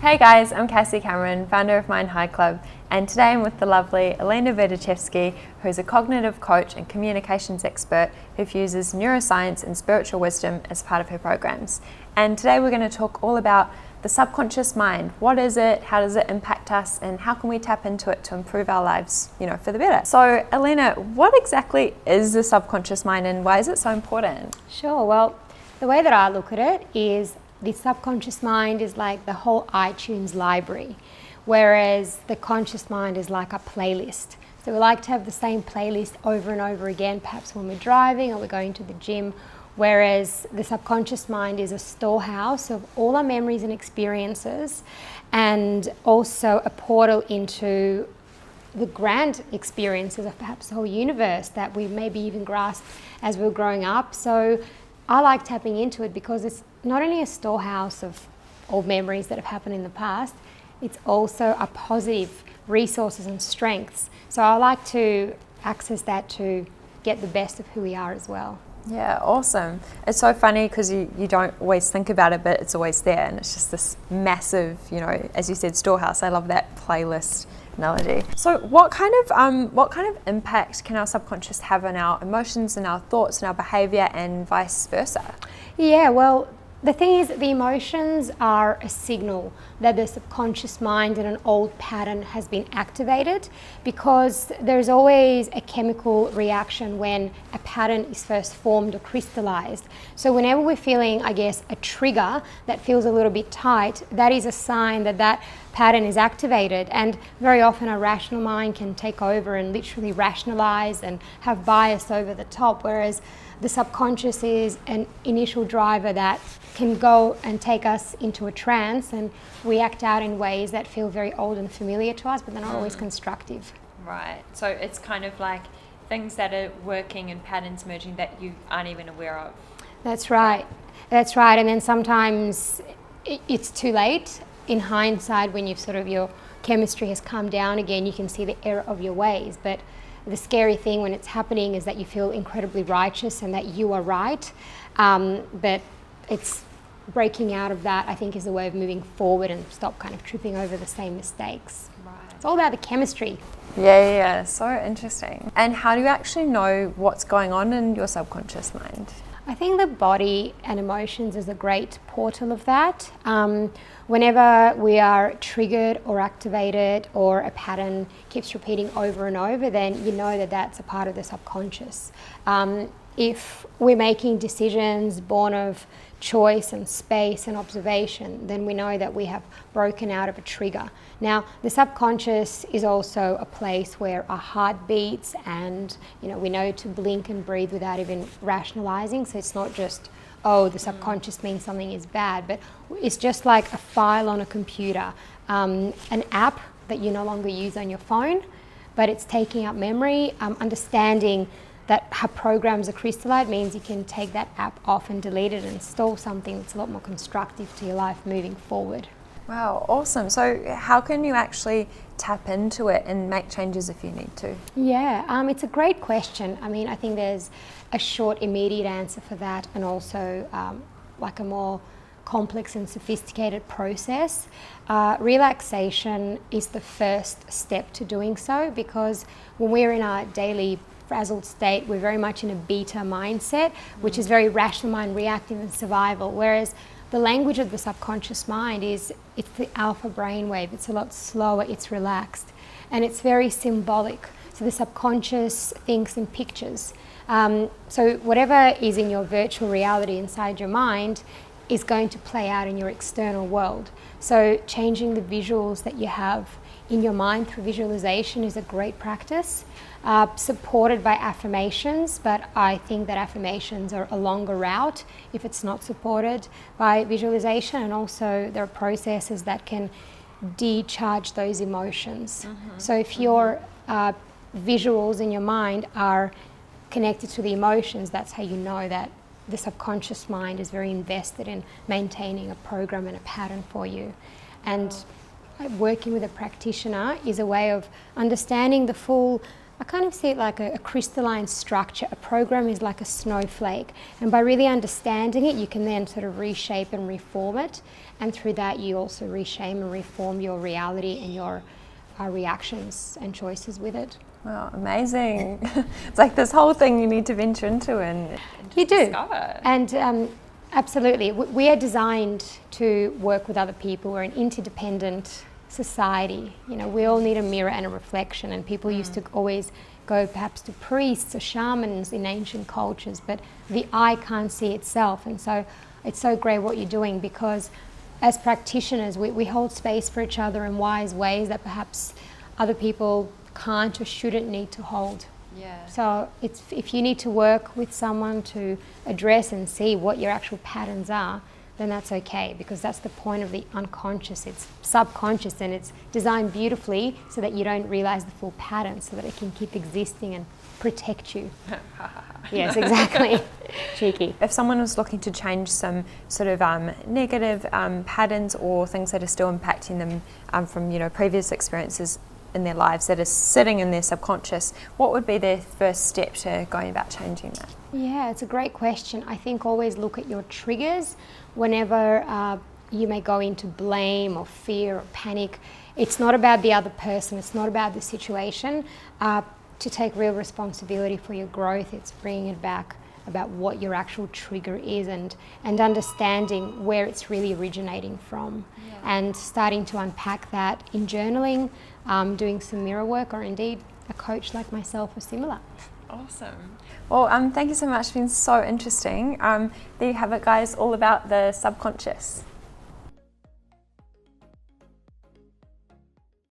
Hey guys, I'm Cassie Cameron, founder of Mind High Club, and today I'm with the lovely Alina Berdichevsky, who's a cognitive coach and communications expert who fuses neuroscience and spiritual wisdom as part of her programs. And today we're going to talk all about the subconscious mind. What is it? How does it impact us? And how can we tap into it to improve our lives, for the better? So, Alina, what exactly is the subconscious mind and why is it so important? Sure. Well, the way that I look at it is the subconscious mind is like the whole iTunes library, whereas the conscious mind is like a playlist. So we like to have the same playlist over and over again, perhaps when we're driving or we're going to the gym, whereas the subconscious mind is a storehouse of all our memories and experiences, and also a portal into the grand experiences of perhaps the whole universe that we maybe even grasped as we were growing up. So I like tapping into it because it's not only a storehouse of old memories that have happened in the past, it's also a positive resources and strengths. So I like to access that to get the best of who we are as well. Yeah, awesome. It's so funny because you don't always think about it, but it's always there, and it's just this massive, as you said, storehouse. I love that playlist analogy. So what kind of impact can our subconscious have on our emotions and our thoughts and our behavior and vice versa? Yeah, well, the thing is that the emotions are a signal that the subconscious mind in an old pattern has been activated, because there's always a chemical reaction when a pattern is first formed or crystallized. So whenever we're feeling, a trigger that feels a little bit tight, that is a sign that that pattern is activated. And very often our rational mind can take over and literally rationalize and have bias over the top, whereas the subconscious is an initial driver that can go and take us into a trance, and we act out in ways that feel very old and familiar to us, but they're not always constructive. Right. So it's kind of like things that are working and patterns emerging that you aren't even aware of. That's right. That's right. And then sometimes it's too late. In hindsight, when your chemistry has calmed down again, you can see the error of your ways. But the scary thing when it's happening is that you feel incredibly righteous and that you are right. But it's breaking out of that, I think, is a way of moving forward and stop kind of tripping over the same mistakes. Right. It's all about the chemistry. Yeah. So interesting. And how do you actually know what's going on in your subconscious mind? I think the body and emotions is a great portal of that. Whenever we are triggered or activated or a pattern keeps repeating over and over, then you know that that's a part of the subconscious. If we're making decisions born of choice and space and observation, then we know that we have broken out of a trigger. Now, the subconscious is also a place where our heart beats, and we know to blink and breathe without even rationalizing. So it's not just, the subconscious means something is bad, but it's just like a file on a computer, an app that you no longer use on your phone, but it's taking up memory. Understanding that how programs are crystallized means you can take that app off and delete it and install something that's a lot more constructive to your life moving forward. Wow, awesome. So how can you actually tap into it and make changes if you need to? Yeah, it's a great question. I think there's a short, immediate answer for that, and also like a more complex and sophisticated process. Relaxation is the first step to doing so, because when we're in our daily frazzled state, we're very much in a beta mindset, which is very rational mind, reactive and survival, whereas the language of the subconscious mind it's the alpha brainwave. It's a lot slower, it's relaxed, and it's very symbolic. So the subconscious thinks in pictures. So whatever is in your virtual reality inside your mind is going to play out in your external world. So changing the visuals that you have in your mind through visualization is a great practice, supported by affirmations, but I think that affirmations are a longer route if it's not supported by visualization, and also there are processes that can decharge those emotions. So if your visuals in your mind are connected to the emotions, that's how you know that the subconscious mind is very invested in maintaining a program and a pattern for you. And working with a practitioner is a way of understanding the full I kind of see it like a crystalline structure. A program is like a snowflake, and by really understanding it, you can then sort of reshape and reform it, and through that you also reshape and reform your reality and your reactions and choices with it. Wow, amazing. It's like this whole thing you need to venture into and you do. discover. And absolutely, we are designed to work with other people. We're an interdependent society. You know, we all need a mirror and a reflection, and people used to always go perhaps to priests or shamans in ancient cultures, but the eye can't see itself. And so it's so great what you're doing, because as practitioners we hold space for each other in wise ways that perhaps other people can't or shouldn't need to hold. Yeah. So it's, if you need to work with someone to address and see what your actual patterns are, then that's okay, because that's the point of the unconscious. It's subconscious, and it's designed beautifully so that you don't realize the full pattern, so that it can keep existing and protect you. Yes, exactly. Cheeky. If someone was looking to change some sort of negative patterns or things that are still impacting them from previous experiences in their lives that are sitting in their subconscious, what would be their first step to going about changing that? Yeah, it's a great question. I think always look at your triggers whenever you may go into blame or fear or panic. It's not about the other person, it's not about the situation. To take real responsibility for your growth, it's bringing it back about what your actual trigger is, and understanding where it's really originating from, and starting to unpack that in journaling, doing some mirror work, or indeed a coach like myself or similar. Awesome. Well, thank you so much. It's been so interesting. There you have it, guys, all about the subconscious.